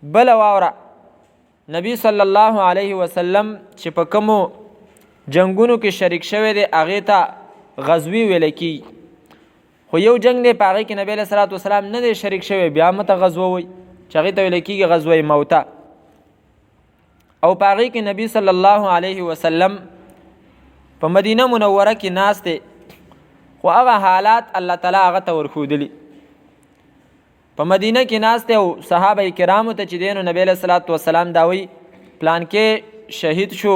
بل واوره نبی صلی الله علیه وسلم چې په کومو جنگونو کې شریک شوی دی هغې ته غزوی ویل کیږي خو یو جنگ دی په هغې کې نبی علیه صلات وسلام نه دی شریک شوی بیا هم ته غزوه وی چې هغې ته ویل کیږي غزوه موته او په هغې کې نبی صلی الله علیه وسلم په مدینه منوره کې ناست دی خو هغه حالات الله تعالی هغه ته ورښودلي په مدینه کې ناست او صحابه کرامو ته چې دی نو نبی علیه صلات وسلام دا وایي پلانکې شهید شو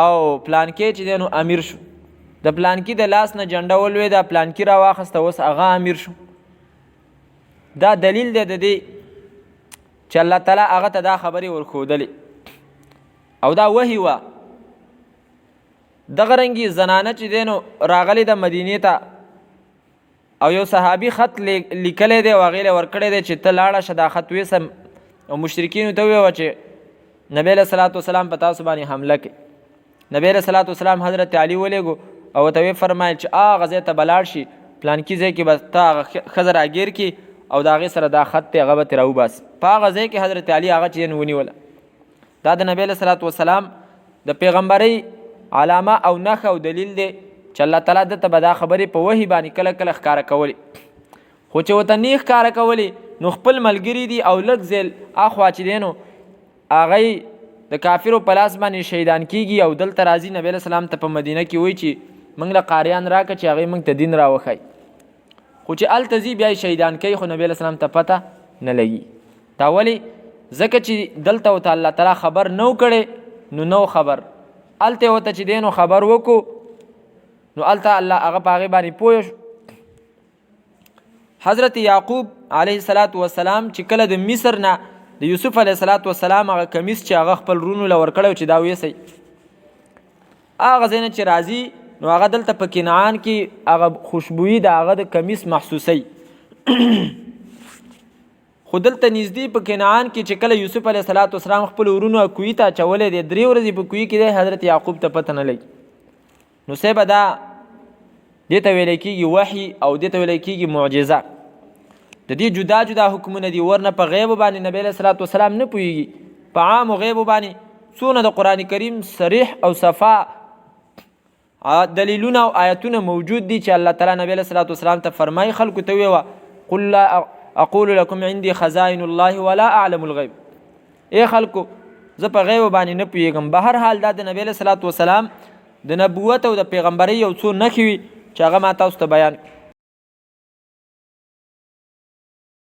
او پلانکې چې دی نو امیر شو د پلانکي د لاس نه جنډه ولوېده پلانکي راواخیسته اوس هغه امیر شو دا دلیل دی د دې چې الله تعالی هغه ته دا خبرې ورښودلې او دا وحي وه دغه رنګې زنانه چې دی نو راغلی د مدینې ته او یو صحابي خط لیکلی دی او هغې له ورکړی دی چې ته لاړه شه دا خط ویسم او مشرکینو ته وویوه چې نبی علیه صلات وسلام په تاسو باندې حمله کوي نبی علیه صلات وسلام حضرت علي ولیږو او ورته وفرمایل چې هغه ځای ته به لاړ شي پلانکي ځای کې به ته هغه ښځه راګیر کړي او د هغې سره دا خط دی هغه به ترې راوباسي په هغه ځای کې حضرت علي هغه چې ونیوله دا د نبی علیه صلات وسلام د پیغمبرۍ علامه او نښه او دلیل دی چې الله تعالی دته به دا خبرې په وحي باندې کله کله ښکاره کولې خو چې ورته نه ښکاره کولې نو خپل ملګري دي او لږ ځیل اخوا چې دی نو هغی د کافرو په لاس باندې شهیدان کیږي او دلته راځي نبی علیه السلام ته په مدینه کې وایي چې موږ له قاریان راکړه چې هغوی موږ ته دین راوښایي خو چې هلته ځي بیا یې شهیدان کوي خو نبی علیه السلام ته پته نه لګي دا ولې ځکه چې دلته ورته الله تعالی خبر نه کړی نو نو خبر هلته ورته چې دی نو خبر وکړو نو هلته الله هغه په هغې باندې پوه شو حضرت یعقوب علیه الصلاة والسلام چې کله د مصر نه د یوسف علیه الصلاة والسلام هغه کمیس چې هغه خپل رونو له ورکړی چې دا ویسی هغه ځای نه چې راځي نو هغه دلته په کنعان کې هغه خوشبویي د هغه د کمیس محسوسی خو دلته نږدې په کنعان کې چې کله یوسف علیه الصلاة والسلام خپل ورونو کوهي ته اچولی دی 3 ورځې په کوهي کې دی حضرت یعقوب ته پته نه لګي نو صیبه دا دې ته ویلی کېږي وحي او دې ته ویلی کېږي معجزه د دې جدا جدا حکمونه دي ورنه په غیبو باندې نبی علیه صلات وسلام نه پوهېږي په عامو غیبو باندې څونه د قرآن کریم صریح او صفا دلیلونه او آیتونه موجود دي چې الله تعالی نبی علیه صلات وسلام ته فرمایي خلکو ته ویوه قل لا اقول لكم عندي خزائن الله ولا اعلم الغیب ای خلکو زه په غیبو باندې نه پوهېږم به هر حال دا د نبی علیه صلات وسلام د نبوت او د پیغمبرۍ یو څو نښې وي چې هغه ما تاسو ته بیان